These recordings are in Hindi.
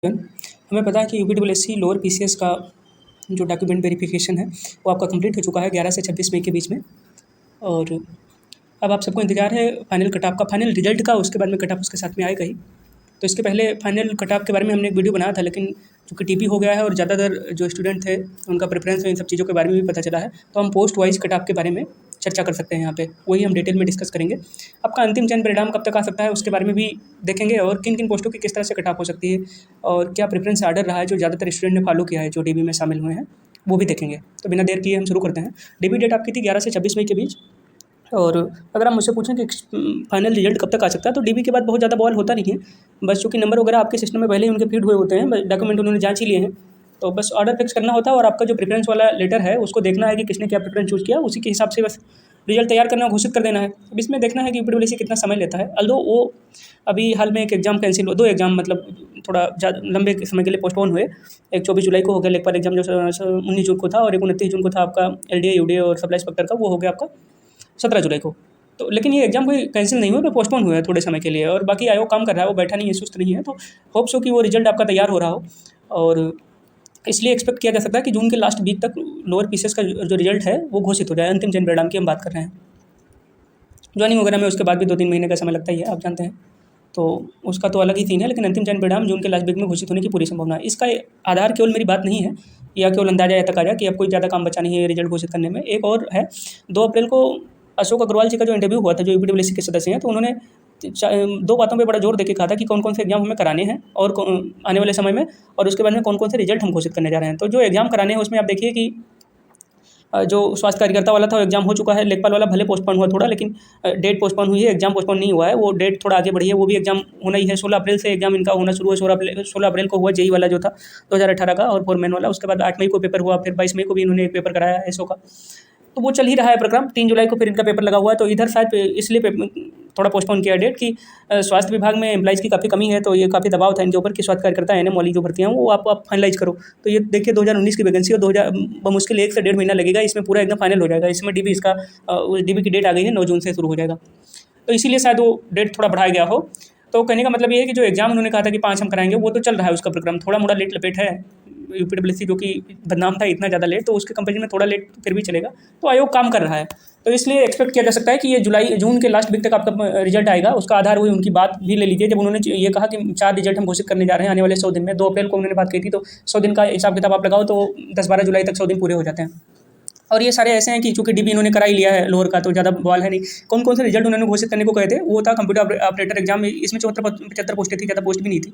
हमें पता है कि यूपीडब्ल्यूएससी लोअर पीसीएस का जो डॉक्यूमेंट वेरिफिकेशन है वो आपका कंप्लीट हो चुका है 11 से 26 मई के बीच में। और अब आप सबको इंतज़ार है फाइनल कट ऑफ का, फाइनल रिजल्ट का। उसके बाद में कट ऑफ उसके साथ में आएगा ही। तो इसके पहले फाइनल कट ऑफ के बारे में हमने एक वीडियो बनाया था, लेकिन चूँकि टीपी हो गया है और ज़्यादातर जो स्टूडेंट थे उनका प्रेफरेंस इन सब चीज़ों के बारे में भी पता चला है, तो हम पोस्ट वाइज कट ऑफ के बारे में चर्चा कर सकते हैं यहाँ पे। वही हम डिटेल में डिस्कस करेंगे। आपका अंतिम चयन परिणाम कब तक आ सकता है उसके बारे में भी देखेंगे, और किन किन पोस्टों की किस तरह से कट ऑफ हो सकती है, और क्या प्रेफरेंस आर्डर रहा है जो ज़्यादातर स्टूडेंट ने फॉलो किया है जो डीबी में शामिल हुए हैं, वो भी देखेंगे। तो बिना देर किए हम शुरू करते हैं। डीबी डेट आपकी थी 11 से 26 मई के बीच। और अगर आप मुझसे पूछें कि फाइनल रिजल्ट कब तक आ सकता है, तो डीबी के बाद बहुत ज़्यादा बवाल होता नहीं है। बस चूँकि नंबर वगैरह आपके सिस्टम में पहले ही उनके फीड हुए होते हैं, डॉक्यूमेंट उन्होंने जाँच ही लिए हैं, तो बस ऑर्डर फिक्स करना होता है। और आपका जो प्रेफरेंस वाला लेटर है उसको देखना है कि किसने क्या प्रेफरेंस चूज़ किया, उसी के हिसाब से बस रिजल्ट तैयार करना, घोषित कर देना है। अब इसमें देखना है कि यूपीडब्ल्यूएससी कितना समय लेता है। अल्दो वो अभी हाल में एक एग्ज़ाम कैंसिल, 2 एग्ज़ाम मतलब थोड़ा लंबे समय के लिए पोस्टपोन हुए। एक 24 जुलाई को हो गया लेखपाल एग्ज़ाम जो 19 जून को था, और एक 29 जून को था आपका एलडीए, यूडीए और सप्लाई इंस्पेक्टर का, वो हो गया आपका 17 जुलाई को। तो लेकिन ये एग्ज़ाम कोई कैंसिल नहीं हुआ, तो पोस्टपोन हुआ है थोड़े समय के लिए। और बाकी आयोग काम कर रहा है, वो बैठा नहीं है, सुस्त नहीं है। तो होप्स हो कि वो रिजल्ट आपका तैयार हो रहा हो, और इसलिए एक्सपेक्ट किया जा सकता है कि जून के लास्ट वीक तक लोअर पीसीएस का जो रिजल्ट है वो घोषित हो जाए। अंतिम चयन परिणाम की हम बात कर रहे हैं। ज्वाइनिंग वगैरह में उसके बाद भी 2-3 महीने का समय लगता ही है, आप जानते हैं, तो उसका तो अलग ही सीन है। लेकिन अंतिम चयन परिणाम जून के लास्ट वीक में घोषित होने की पूरी संभावना है। इसका आधार केवल मेरी बात नहीं है या केवल अंदाजा या तकाजा कि अब कोई ज़्यादा काम बचा नहीं है रिजल्ट घोषित करने में। एक और है, 2 अप्रैल को अशोक अग्रवाल जी का जो इंटरव्यू हुआ था, जो यूपीडब्ल्यूएससी के सदस्य हैं, तो उन्होंने 2 बातों पे बड़ा जोर देके कहा था कि कौन-कौन से एग्ज़ाम हमें कराने हैं और आने वाले समय में, और उसके बाद में कौन-कौन से रिजल्ट हम घोषित करने जा रहे हैं। तो जो एग्ज़ाम कराने हैं उसमें आप देखिए कि जो स्वास्थ्य कार्यकर्ता वाला था वो एग्ज़ाम हो चुका है। लेखपाल वाला भले पोस्टपोन हुआ थोड़ा, लेकिन डेट पोस्टपोन हुई है, एग्ज़ाम पोस्टपोन नहीं हुआ है। वो डेट थोड़ा आगे बढ़ी है, वो भी एग्ज़ाम होना ही है। 16 अप्रैल से एग्ज़ाम इनका होना शुरू है। 16 अप्रैल को हुआ जेईई वाला जो था 2018 का, और फोरमैन वाला। उसके बाद 8 मई को पेपर हुआ, फिर 22 मई को भी इन्होंने एक पेपर कराया एसओ का। तो वो चल ही रहा है प्रक्रम। 3 जुलाई को फिर इनका पेपर लगा हुआ है। तो इधर शायद इसलिए थोड़ा पोस्टपोन किया डेट कि स्वास्थ्य विभाग में एम्प्लॉइज़ की काफ़ी कमी है, तो ये काफ़ी दबाव था इनके ऊपर कि स्वास्थ्य कार्यकर्ता एएनएम वाली जो भर्तियाँ हैं वो आप फाइनलाइज़ करो। तो ये देखिए 2019 की वैकेंसी और 2000 बमुश्किल 1 से डेढ़ महीना लगेगा, इसमें पूरा एकदम फाइनल हो जाएगा। इसमें डीबी इसका डीबी की डेट आ गई है, 9 जून से शुरू हो जाएगा। तो इसीलिए शायद वो डेट थोड़ा बढ़ाया गया हो। तो कहने का मतलब ये है कि जो एग्ज़ाम उन्होंने कहा था कि 5 हम कराएँगे, वो तो चल रहा है उसका प्रक्रम। थोड़ा-मोड़ा लेट लपेट है। यूपीडब्ल्यूएससी जो कि बदनाम था इतना ज़्यादा लेट, तो उसके कंपैरिजन में थोड़ा लेट फिर भी चलेगा। तो आयोग काम कर रहा है। तो इसलिए एक्सपेक्ट किया जा सकता है कि ये जून के लास्ट वीक तक आपका रिजल्ट आएगा। उसका आधार वही उनकी बात भी ले लीजिए, जब उन्होंने ये कहा कि 4 रिजल्ट हम घोषित करने जा रहे हैं आने वाले 100 दिन में। 2 अप्रैल को उन्होंने बात की थी, तो 100 दिन का हिसाब किताब आप लगाओ तो 10-12 जुलाई तक 100 दिन पूरे हो जाते हैं। और ये सारे ऐसे हैं कि चूँकि डीबी इन्होंने करा ही लिया है लोअर का, तो ज़्यादा बवाल है नहीं। कौन-कौन से रिजल्ट उन्होंने घोषित करने को कहे थे, वो था कंप्यूटर ऑपरेटर एग्जाम। इसमें 74-75 पोस्टें थी, ज़्यादा पोस्ट भी नहीं थी।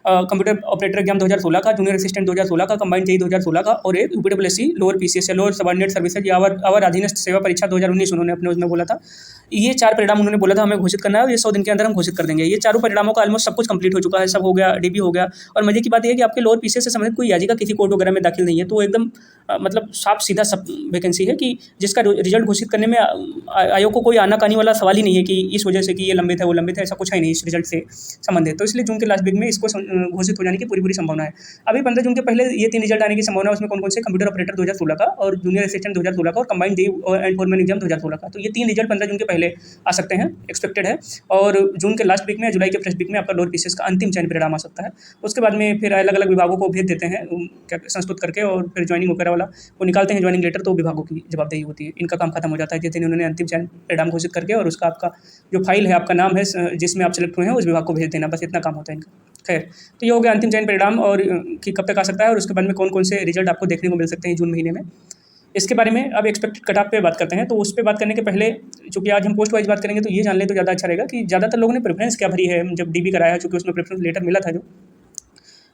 कंप्यूटर ऑपरेटर एग्जाम 2016 का, जूनियर असिस्टेंट 2016 का, कंबाइंड जेईई 2016 का, और एक यूपीडब्ल्यूएससी लोअर पीसीएस या लोअर सबऑर्डिनेट सर्विसेज या अवर अधीनस्थ सेवा परीक्षा 2019 उन्होंने अपने उसमें बोला था। ये 4 परिणाम उन्होंने बोला था हमें घोषित करना है, और ये 100 दिन के अंदर हम घोषित कर देंगे। ये चारों परिणामों का ऑलमोस्ट सब कुछ कंप्लीट हो चुका है, सब हो गया, डीबी हो गया। और मजे की बात ये है कि आपके लोअर पीसीएस से संबंधित कोई याचिका किसी कोर्ट वगैरह में दाखिल नहीं है। तो वो एकदम मतलब साफ सीधा सब वैकेंसी है कि जिसका रिजल्ट घोषित करने में आयोग को कोई आनाकानी वाला सवाल ही नहीं है कि इस वजह से कि ये लंबित है वो लंबित है, ऐसा कुछ है नहीं इस रिजल्ट से संबंधित। तो इसलिए जून के लास्ट वीक में इसको घोषित हो जाने की पूरी संभावना है। अभी 15 जून के पहले ये 3 रिजल्ट आने की संभावना है। उसमें कौन-कौन से, कंप्यूटर ऑपरेटर 2016 का, और जूनियर असिस्टेंट 2016 का, और combined JEE and foreman exam 2016 का। तो ये 3 रिजल्ट 15 जून के पहले आ सकते हैं, एक्सपेक्टेड है। और जून के लास्ट वीक में, जुलाई के फर्स्ट वीक में आपका लोअर पीसीएस का अंतिम चयन परिणाम आ सकता है। उसके बाद में फिर अलग-अलग विभागों को भेज देते हैं क्या संस्तुत करके, और फिर ज्वाइनिंग वगैरह वाला वो निकालते हैं ज्वाइनिंग लेटर, तो विभागों की जवाबदेही होती है। इनका काम खत्म हो जाता है जिस दिन उन्होंने अंतिम चयन परिणाम घोषित करके, और उसका आपका जो फाइल है, आपका नाम है जिसमें आप सेलेक्ट हुए हैं, उस विभाग को भेज देना, बस इतना काम होता है इनका। खैर, तो ये हो गया अंतिम चयन परिणाम, और कि कब तक आ सकता है, और उसके बाद में कौन-कौन से रिजल्ट आपको देखने को मिल सकते हैं जून महीने में। इसके बारे में अब एक्सपेक्टेड कट ऑफ पे बात करते हैं। तो उस पे बात करने के पहले, चूँकि आज हम पोस्ट वाइज बात करेंगे, तो ये जान लें तो ज़्यादा अच्छा रहेगा कि ज़्यादातर लोगों ने प्रेफ़रेंस क्या भरी है जब डीबी कराया है, चूँकि उसमें प्रेफ़रेंस लेटर मिला था जो।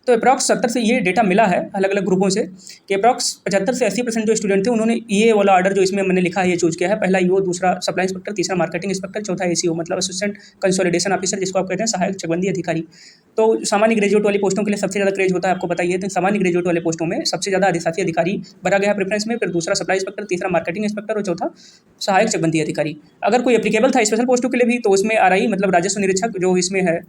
तो अप्रॉक्स 70 से ये डेटा मिला है अलग-अलग ग्रुपों से कि अप्रॉक्स 75 से 80% जो स्टूडेंट थे उन्होंने ये वाला ऑर्डर जो इसमें मैंने लिखा है ये चूज़ किया है। पहला ईओ, दूसरा सप्लाई इंस्पेक्टर, तीसरा मार्केटिंग इंस्पेक्टर, चौथा एसीओ मतलब असिस्टेंट कंसोलिडेशन ऑफिसर, जिसको आप कहते हैं सहायक चकबंदी अधिकारी। तो सामान्य ग्रेजुएट वाली पोस्टों के लिए सबसे ज़्यादा क्रेज होता है, आपको पता ही है। तो सामान्य ग्रेजुएट वाले पोस्टों में सबसे ज़्यादा अधिशासी अधिकारी भरा गया है प्रेफरेंस में, फिर दूसरा सप्लाई इंस्पेक्टर, तीसरा मार्केटिंग इंस्पेक्टर, और चौथा सहायक चकबंदी अधिकारी। अगर कोई एप्लीकेबल था स्पेशल पोस्टों के लिए भी, तो उसमें आरआई मतलब राजस्व निरीक्षक, जो इसमें है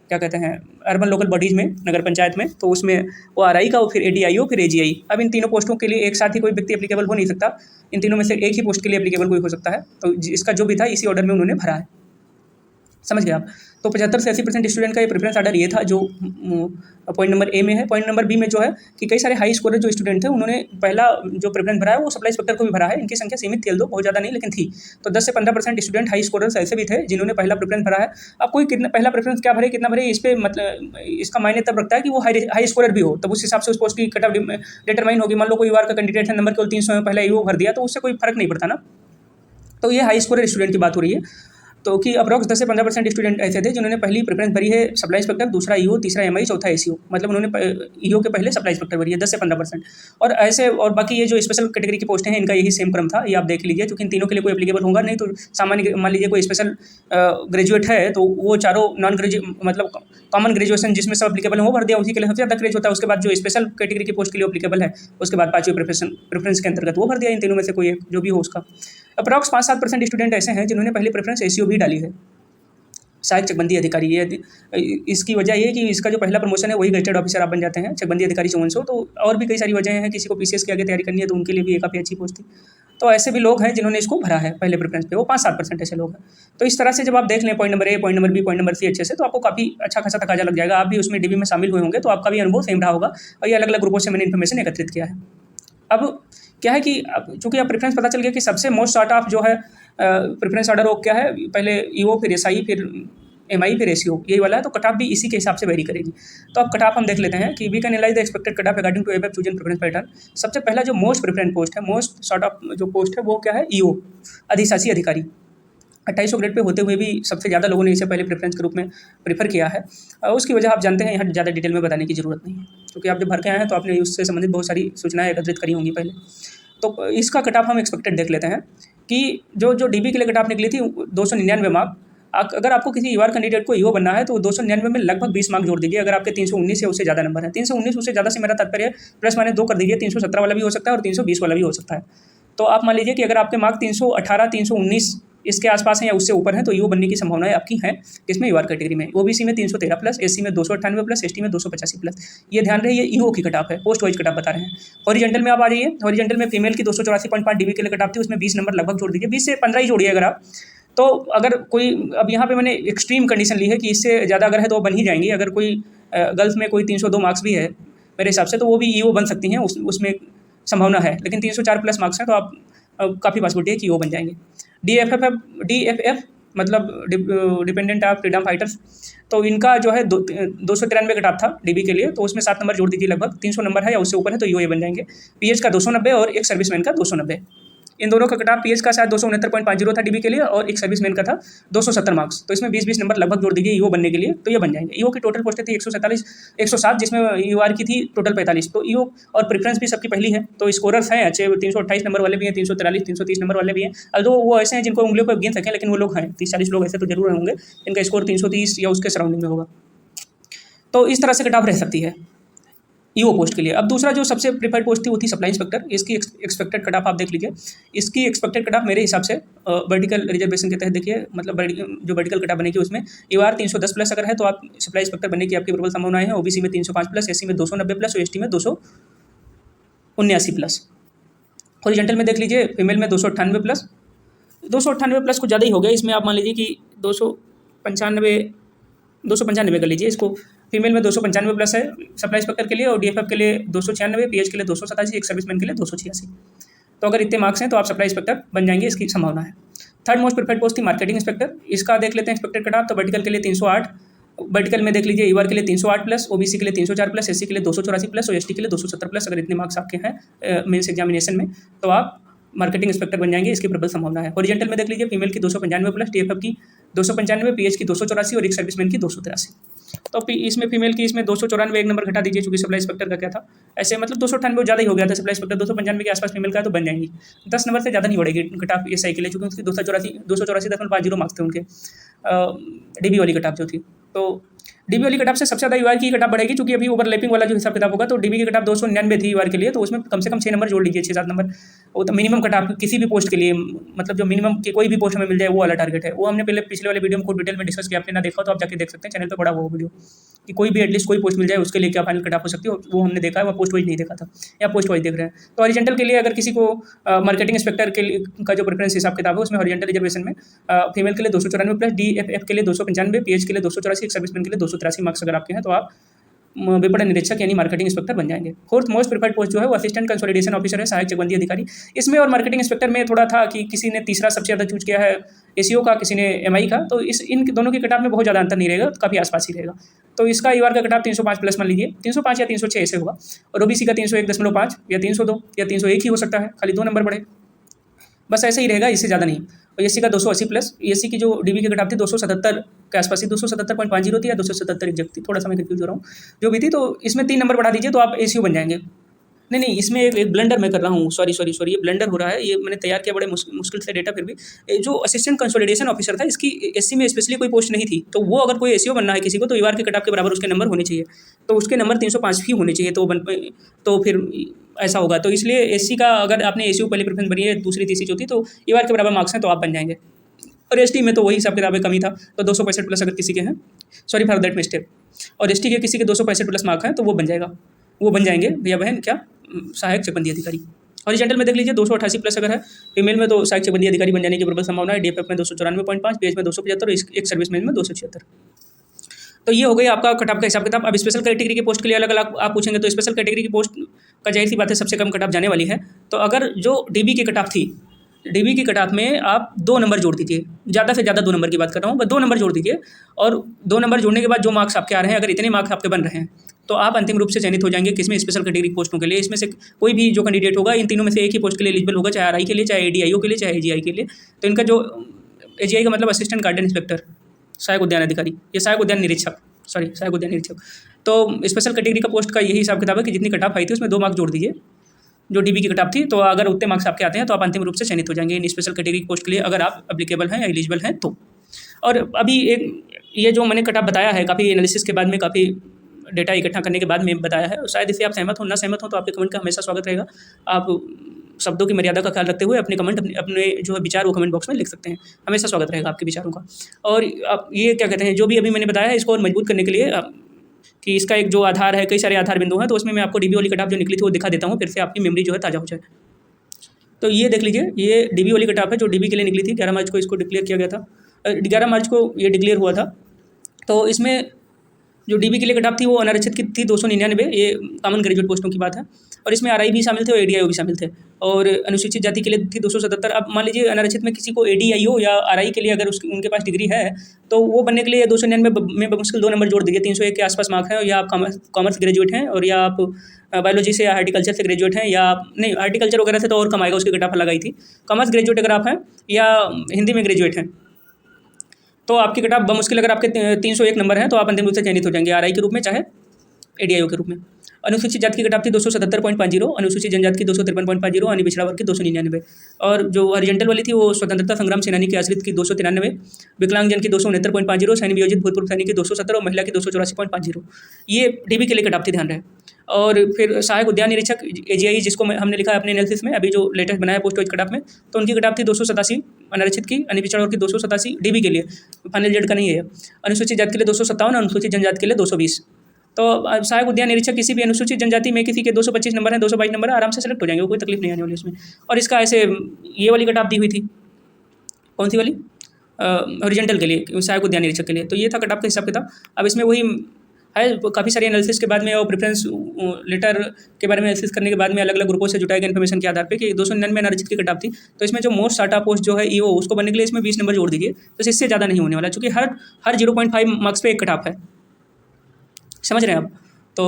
क्या कहते हैं अर्बन लोकल बॉडीज़ में, नगर पंचायत में, तो उसमें वो आरआई का, और फिर एडीआईओ, फिर एजीआई। अब इन तीनों पोस्टों के लिए एक साथ ही कोई व्यक्ति एप्लीकेबल हो नहीं सकता। इन तीनों में से एक ही पोस्ट के लिए एप्लीकेबल कोई हो सकता है। तो इसका जो भी था इसी ऑर्डर में उन्होंने भरा है। समझ गए आप। तो 75 से 80% स्टूडेंट का ये प्रेफरेंस आर्डर ये था जो पॉइंट नंबर ए में है। पॉइंट नंबर बी में जो है कि कई सारे हाई स्कोरर जो स्टूडेंट थे उन्होंने पहला जो प्रेफरेंस भरा है वो सप्लाई इंस्पेक्टर को भी भरा है। इनकी संख्या सीमित थी, दो बहुत ज़्यादा नहीं लेकिन थी। तो 10 से 15% स्टूडेंट हाई स्कोरर्स ऐसे भी थे जिन्होंने पहला प्रेफरेंस भरा है। अब कोई कितना पहला प्रेफरेंस क्या भरे कितना भरे इस पर मतलब इसका मायने तब रखता है कि वो हाई स्कोरर भी हो, तब उस हिसाब से उस पोस्ट की कट ऑफ डिटरमाइन होगी। मान लो कोई बार का कैंडिडेट है, नंबर केवल 300 में, पहला ईओ भर दिया तो उससे कोई फर्क नहीं पड़ता ना। तो ये हाई स्कोरर स्टूडेंट की बात हो रही है। तो कि अप्रॉक्स 10 से 15% स्टूडेंट ऐसे थे जिन्होंने पहली प्रेफरेंस भरी है सप्लाई इंस्पेक्टर, दूसरा ईओ, तीसरा एमआई, चौथा एसीओ। मतलब उन्होंने ईओ के पहले सप्लाई इंस्पेक्टर भरी है 10 से 15%। और ऐसे और बाकी ये जो स्पेशल कैटेगरी की पोस्टें हैं इनका यही सेम क्रम था, ये आप देख लीजिए, क्योंकि इन तीनों के लिए कोई एप्लीकेबल होगा नहीं। तो सामान्य मान लीजिए कोई स्पेशल ग्रेजुएट है तो वो चारों नॉन ग्रेजुएट मतलब कॉमन ग्रेजुएशन जिसमें सब एप्लीकेबल है वो भर दिया, उसी के लिए सबसे ज़्यादा क्रेज होता है। उसके बाद जो स्पेशल कैटेगरी की पोस्ट के लिए एप्लीकेबल है उसके बाद पाँचवीं प्रेफरेंस के अंतर्गत वो भर दिया। इन तीनों में से कोई एक जो भी हो उसका। अप्रॉक्स 5-7% स्टूडेंट ऐसे हैं जिन्होंने पहली प्रेफरेंस एसीओ भी डाली है, सहायक चकबंदी अधिकारी। ये इसकी वजह ये है कि इसका जो पहला प्रमोशन है वही गेजेटेड ऑफिसर आप बन जाते हैं, चकबंदी अधिकारी 5400। तो और भी कई सारी वजहें हैं, किसी को पीसीएस की आगे तैयारी करनी है तो उनके लिए भी एक काफ़ी अच्छी पोस्ट थी। तो ऐसे भी लोग हैं जिन्होंने इसको भरा है पहले प्रेफरेंस पे, वो 5-7% ऐसे लोग हैं। तो इस तरह से जब आप देख लें point number A, point number B, point number C अच्छे से, तो आपको काफ़ी अच्छा खासा तकाजा लग जाएगा। आप भी उसमें डीबी में शामिल हुए होंगे तो आपका भी अनुभव सेम रहा होगा। और ये अलग अलग ग्रुपों से मैंने इन्फॉर्मेशन एकत्रित किया है। अब क्या है कि चूँकि अब प्रेफरेंस पता चल गया कि सबसे मोस्ट सॉर्ट ऑफ जो है प्रेफरेंस ऑर्डर वो क्या है, पहले ईओ, फिर एसआई, फिर एमआई, फिर एसीओ, यही वाला है। तो कट ऑफ भी इसी के हिसाब से वेरी करेगी। तो अब कट ऑफ हम देख लेते हैं कि we can analyse the expected cut off according to above chosen preference pattern. सबसे पहला जो मोस्ट प्रेफरेंस पोस्ट है, मोस्ट सॉर्ट ऑफ जो पोस्ट है वो क्या है, ईओ, अधिशासी अधिकारी। 2800 ग्रेड पे होते हुए भी सबसे ज़्यादा लोगों ने इसे पहले प्रेफरेंस के रूप में प्रेफर किया है। उसकी वजह आप जानते हैं, यहाँ ज़्यादा डिटेल में बताने की ज़रूरत नहीं है, क्योंकि आप जब भर के आए हैं तो आपने उससे संबंधित बहुत सारी सूचनाएं एकत्रित करी होंगी पहले। तो इसका कट ऑफ हम एक्सपेक्टेड देख लेते हैं कि जो डीबी के लिए कट ऑफ निकली थी 299 मार्क। अगर आपको किसी ईआर कैंडिडेट को ईओ बनना है तो 299 में लगभग 20 मार्क जोड़ दीजिए। अगर आपके 319 या उससे ज़्यादा नंबर है, 319 उससे ज़्यादा से मेरा तात्पर्य प्लस माइनस 2 कर दीजिए, 317 वाला भी हो सकता है और 320 वाला भी हो सकता है। तो आप मान लीजिए कि अगर आपके मार्क 318, 319 इसके आसपास हैं या उससे ऊपर हैं तो ईओ बनने की संभावनाएं आपकी हैं। इसमें ईआर कैटेगरी में ओबीसी में 313 प्लस, एससी में 298 प्लस, एसटी में 285 प्लस। ये ध्यान रहे, ये ईओ की कट ऑफ है, पोस्ट वाइज कट ऑफ बता रहे हैं। हॉरिजॉन्टल में आप आ जाइए, हॉरिजॉन्टल में फीमेल की 284.5 डीबी के लिए कट ऑफ थी, उसमें 20 नंबर लगभग जोड़ दीजिए, 20 से 15 ही जोड़िए अगर आप। तो अगर कोई, अब यहाँ पे मैंने एक्सट्रीम कंडीशन ली है कि इससे ज़्यादा अगर है तो वो बन ही जाएंगी। अगर कोई गर्ल्स में कोई 302 मार्क्स भी है मेरे हिसाब से तो वो भी ईओ बन सकती हैं, उसमें संभावना है। लेकिन 304 प्लस मार्क्स हैं तो आप काफ़ी पॉसिबिलिटी है कि ईओ बन जाएंगे। DFF मतलब डिपेंडेंट ऑफ फ्रीडम फाइटर्स, तो इनका जो है 293 कट ऑफ था डीबी के लिए, तो उसमें 7 नंबर जोड़ दीजिए, लगभग 300 नंबर है या उससे ऊपर है तो ईओ बन जाएंगे। पीएच का 290 और एक सर्विसमैन का 290। इन दोनों का कट ऑफ पीएच का शायद 269.50 था डीबी के लिए और एक सर्विसमैन का था 270 मार्क्स। तो इसमें 20-20 नंबर लगभग जोड़ दीजिए ईओ बनने के लिए, तो ये बन जाएंगे। ईओ की टोटल पोस्टें थी 107 जिसमें ईओआर की थी टोटल 45। तो ईओ और प्रेफरेंस भी सबकी पहली है, तो स्कोरर्स हैं अच्छे, 328 नंबर वाले भी हैं, 343, 330 नंबर वाले भी हैं। अल्दो वो ऐसे हैं जिनको उंगलियों पर गिन सकें, लेकिन वो लोग हैं 30-40 लोग ऐसे तो जरूर होंगे जिनका स्कोर 330 या उसके सराउंडिंग में होगा। तो इस तरह से कट ऑफ रह सकती है ईओ पोस्ट के लिए। अब दूसरा जो सबसे प्रीफर्ड पोस्ट थी वो थी सप्लाई इंस्पेक्टर। इसकी एक्सपेक्टेड कट ऑफ आप देख लीजिए। इसकी एक्सपेक्टेड कट ऑफ मेरे हिसाब से वर्टिकल रिजर्वेशन के तहत देखिए, मतलब जो वर्टिकल कट ऑफ बनेगी उसमें ईआर 310 प्लस अगर है तो आप सप्लाई इंस्पेक्टर बनने की आपकी प्रबल संभावनाएं हैं। ओबीसी में 305 प्लस, एससी में 290 प्लस और एसटी में 279 प्लस। हॉरिजॉन्टल में देख लीजिए, फीमेल में 298 प्लस, 298 प्लस कुछ ज़्यादा ही हो गया इसमें। आप मान लीजिए कि 295 कर लीजिए इसको। फीमेल में 295 प्लस है सप्लाई इंस्पेक्टर के लिए और डीएफएफ के लिए 296, पीएच के लिए 287, एक सर्विसमैन के लिए 286। तो अगर इतने मार्क्स हैं तो आप सप्लाई इंस्पेक्टर बन जाएंगे, इसकी संभावना है। थर्ड मोस्ट प्रीफर्ड पोस्ट थी मार्केटिंग इंस्पेक्टर। इसका देख लेते हैं एक्सपेक्टेड कट ऑफ। तो वर्टिकल के लिए 308, वर्टिकल में देख लीजिए ईआर के लिए 308 प्लस, ओबीसी के लिए 304 प्लस, एससी के लिए 284 प्लस और एसटी के लिए 270 प्लस। अगर इतने मार्क्स आपके हैं मेंस एग्जामिनेशन में तो आप मार्केटिंग इंस्पेक्टर बन जाएंगे, इसकी प्रबल संभावना है। हॉरिजॉन्टल में देख लीजिए फीमेल की 295 प्लस, डीएफएफ की 295, पीएच की 284 और एक सर्विसमैन की 283। तो इसमें फीमेल की इसमें 294 एक नंबर घटा दीजिए, चूंकि सप्लाई इंस्पेक्टर का क्या था ऐसे, मतलब 298 ज़्यादा ही हो गया था। सप्लाई इंस्पेक्टर 295 के आसपास फीमेल का है तो बन जाएंगी। 10 नंबर से ज़्यादा नहीं बढ़ेगी कट ऑफ एसआई के लिए, चूँकि उसकी 284.50 मार्क्स थे उनके डीबी वाली कट ऑफ जो थी। तो डीबी वाली कटाप से सबसे ज़्यादा यूआर की कटाप बढ़ेगी, क्योंकि अभी ओवरलैपिंग वाला जो हिसाब किताब होगा तो डीबी की कटाप 299 थी यूआर के लिए, तो उसमें कम से कम 6 नंबर जोड़ लीजिए, 6-7 नंबर। वो तो मिनिमम कटाप किसी भी पोस्ट के लिए, मतलब जो मिनिमम की कोई भी पोस्ट हमें मिल जाए वो वाला टारगेट है। वो हमने पहले पिछले वाले वीडियो में खूब डिटेल में डिस्कस किया, आपने ना देखा तो आप जाके देख सकते हैं, चैनल पर पड़ा हुआ वो वीडियो, कि कोई भी एटलीस्ट कोई पोस्ट मिल जाए उसके लिए क्या फाइनल कटाप हो सकती है, वो हमने देखा है, वो पोस्ट वाइज नहीं देखा था, या पोस्ट वाइज देख रहे हैं। तो हॉरिजॉन्टल के लिए अगर किसी को मार्केटिंग इंस्पेक्टर के लिए का जो प्रेफरेंस हिसाब किताब है उसमें हॉरिजॉन्टल रिजर्वेशन में फीमेल के लिए 294 प्लस, डीएफएफ के लिए 295, पीएच के लिए 284, एक सर्विसमैन के लिए 283 मार्क्स अगर आपके हैं तो आप विपणन निरीक्षक यानी मार्केटिंग इंस्पेक्टर बन जाएंगे। फोर्थ मोस्ट प्रिफर्ड पोस्ट जो है वो असिस्टेंट कंसोलिडेशन ऑफिसर है, सहायक चकबंदी अधिकारी। इसमें और मार्केटिंग इंस्पेक्टर में थोड़ा था कि किसी ने तीसरा सबसे ज़्यादा चूज किया है एसीओ का, किसी ने एमआई का, तो इन दोनों के कटाप में बहुत ज़्यादा अंतर नहीं रहेगा, काफ़ी आसपास ही रहेगा। तो इसका यूआर का कटाप 305 प्लस मान लीजिए, 305 या 306 ऐसे होगा, और ओबीसी का 301.5 या 302 या 301 ही हो सकता है, खाली 2 नंबर बढ़े, बस ऐसे ही रहेगा, इससे ज़्यादा नहीं। और एससी का 280 प्लस, एससी की जो डीबी की कटाप थी 277 के आसपास ही, 277.50 थी या 277 एग्जैक्ट थी, थोड़ा सा मैं कंफ्यूज हो रहा हूँ जो भी थी। तो इसमें 3 नंबर बढ़ा दीजिए तो आप एसीओ बन जाएंगे। नहीं, इसमें एक ब्लंडर मैं कर रहा हूँ, सॉरी, ये ब्लंडर हो रहा है, ये मैंने तैयार किया बड़े मुश्किल से डेटा, फिर भी जो असिस्टेंट कंसोलिडेशन ऑफिसर था इसकी एससी में स्पेशली कोई पोस्ट नहीं थी, तो वो अगर कोई एसीओ बनना है किसी को तो यूआर के कटाप के बराबर उसके नंबर होने चाहिए, तो उसके नंबर 305 ही होने चाहिए, तो फिर ऐसा होगा। तो इसलिए एससी का अगर आपने एसीओ पहली प्रेफरेंस बनी है, दूसरी तीसरी चौथी, तो यूआर के बराबर मार्क्स हैं तो आप बन जाएंगे। और एसटी में तो वही हिसाब किताब कमी था, तो 265 प्लस अगर किसी के हैं, सॉरी फॉर दैट मिस्टेक, और एसटी के किसी के 265 प्लस मार्क हैं तो वो बन जाएगा, वो बन जाएंगे भैया बहन क्या, सहायक चकबंदी अधिकारी। हॉरिजॉन्टल में देख लीजिए 288 प्लस अगर है फीमेल में तो सहायक चकबंदी अधिकारी बन जाने की प्रबल संभावना है। डीएफएफ में 294.5, पीएच में 275 और एक सर्विसमैन में 276। तो ये हो गई आपका कटअप का हिसाब किताब। अब स्पेशल कैटेगरी की पोस्ट के लिए अलग अलग आप पूछेंगे, तो स्पेशल कैटेगरी की पोस्ट का जाहिर सी बात है सबसे कम कटअप जाने वाली है। तो अगर जो डीबी की कटअप थी, डीबी की कटअप में आप 2 नंबर जोड़ दीजिए, ज़्यादा से ज़्यादा 2 नंबर की बात कर रहा हूँ, बस 2 नंबर जोड़ दीजिए, और 2 नंबर जोड़ने के बाद जो मार्क्स आपके आ रहे हैं, अगर इतने मार्क्स आपके बन रहे हैं तो आप अंतिम रूप से चयनित हो जाएंगे किसमें, स्पेशल कैटेगरी पोस्टों के लिए। इसमें से कोई भी जो कैंडिडेट होगा इन तीनों में से एक ही पोस्ट के लिए एलिजिबल होगा, चाहे आरआई के लिए, चाहे एडीआईओ के लिए, चाहे एजीआई के लिए। तो इनका जो एजीआई का मतलब असिस्टेंट गार्डन इंस्पेक्टर, सहायक उद्यान अधिकारी, ये सहायक उद्यान निरीक्षक, सहायक उद्यान निरीक्षक। तो स्पेशल कैटेगरी का पोस्ट का यही हिसाब किताब है कि जितनी कटाप आई थी उसमें 2 मार्क्स जोड़ दीजिए जो डीबी की कटाप थी, तो अगर उतने मार्क्स आपके आते हैं तो आप अंतिम रूप से चयनित हो जाएंगे इन स्पेशल कैटेगरी की पोस्ट के लिए, अगर आप एप्लीकेबल हैं या एलिजिबल हैं तो। और अभी एक ये जो मैंने कटाप बताया है, काफ़ी एनालिसिस के बाद में, काफ़ी डेटा इकट्ठा करने के बाद में बताया है, शायद इससे आप सहमत हो, ना सहमत हो तो आपके कमेंट का हमेशा स्वागत रहेगा। आप शब्दों की मर्यादा का ख्याल रखते हुए अपने कमेंट, अपने जो है विचार वो कमेंट बॉक्स में लिख सकते हैं, हमेशा स्वागत रहेगा आपके विचारों का। और आप ये क्या कहते हैं, जो भी अभी मैंने बताया है इसको और मजबूत करने के लिए कि इसका एक जो आधार है, कई सारे आधार बिंदु हैं, तो उसमें मैं आपको डीबी वाली कटाप जो निकली थी वो दिखा देता हूँ, फिर से आपकी मेमोरी जो है ताज़ा हो जाए। तो ये देख लीजिए, ये डीबी वाली कटाप है जो डीबी के लिए निकली थी, 11 मार्च को इसको डिक्लेयर किया गया था, 11 मार्च को ये डिक्लेयर हुआ था। तो इसमें जो डीबी के लिए कटाप थी वो अनारक्षित की थी 299, ये कॉमन ग्रेजुएट पोस्टों की बात है, और इसमें आरआई भी शामिल थे और एडीआईओ भी शामिल थे, और अनुसूचित जाति के लिए थी 277। अब मान लीजिए अनारक्षित में किसी को एडीआईओ या आरआई के लिए अगर उनके पास डिग्री है तो वो बनने के लिए 299 में मुश्किल 2 नंबर जोड़ दीजिए, 301 के आसपास मार्क है, या आप कॉमर्स ग्रेजुएट हैं, और या आप बायोलॉजी से या हार्टिकल्चर से ग्रेजुएट हैं, या नहीं हार्टिकल्चर वगैरह से तो और कम आएगा, उसकी कटाप लगाई थी। कॉमर्स ग्रेजुएट अगर आप हैं या हिंदी में ग्रेजुएट हैं तो आपकी कटाप बमुश्किल अगर आपके 301 नंबर हैं तो आप अंतिम रूप से चयनित हो जाएंगे, आरआई के रूप में चाहे एडीआईओ के रूप में। अनुसूचित जाति की कटाप थी 277.50, अनुसूचित जनजाति की 253.50, अन्य पिछड़ा वर्ग की 299, और जो हॉरिजॉन्टल वाली थी वो स्वतंत्रता संग्राम सेनानी के आश्रित की 293, विकलांगजन की 269.50, सैनिक वियोजित भूतपूर्व सैनिक की 217 और महिला की 284.50। ये डीबी के लिए कटाप थी, ध्यान रहे। और फिर सहायक उद्यान निरीक्षक एजीआई, जिसको हमने लिखा है अपने एनालिसिस में, अभी जो लेटेस्ट बनाया पोस्ट वाइज कटाप में, तो उनकी कटाप थी 287 अनारक्षित की, अन्य पिछड़ा वर्ग की 287 डीबी के लिए, फाइनल जेड का नहीं है। अनुसूचित जाति के लिए 257, अनुसूचित जनजाति के लिए 220। तो सहायक उद्यान निरीक्षक किसी भी अनुसूचित जनजाति में किसी के 225 नंबर हैं, 222 नंबर है, आराम से सेलेक्ट हो जाएंगे, कोई तकलीफ नहीं आने वाली उसमें। और इसका ऐसे ये वाली कटाप दी हुई थी, कौन सी वाली, हॉरिजॉन्टल के लिए, सहायक उद्यान निरीक्षक के लिए। तो ये था कटाप का हिसाब किताब। अब इसमें वही है, काफ़ी सारी एनालिसिस के बाद में और प्रेफरेंस लेटर के बारे में एनालिसिस करने के बाद में अलग अलग ग्रुपों से जुटाए गए इन्फॉर्मेशन के आधार पे कि 299 अनारक्षित की कटाप थी, तो इसमें जो मोस्ट साटा पोस्ट जो है ईओ, उसको बनने के लिए इसमें 20 नंबर जोड़ दीजिए, तो इससे ज़्यादा नहीं होने वाला, चूँकि हर 0.5 मार्क्स पे एक कटाप है, समझ रहे हैं आप। तो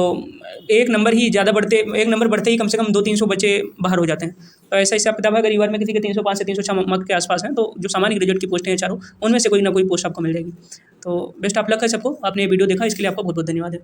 एक नंबर बढ़ते ही कम से कम 200-300 बच्चे बाहर हो जाते हैं। तो ऐसा हिसाब किताब है, अगर ईवार में किसी के 305 से 306 मार्क्स के आसपास हैं तो जो सामान्य ग्रेजुएट की पोस्टें हैं चारों, उनमें से कोई ना कोई पोस्ट आपको मिल जाएगी। तो बेस्ट ऑफ लक है सबको। आपने ये वीडियो देखा, इसके लिए आपका बहुत बहुत धन्यवाद है।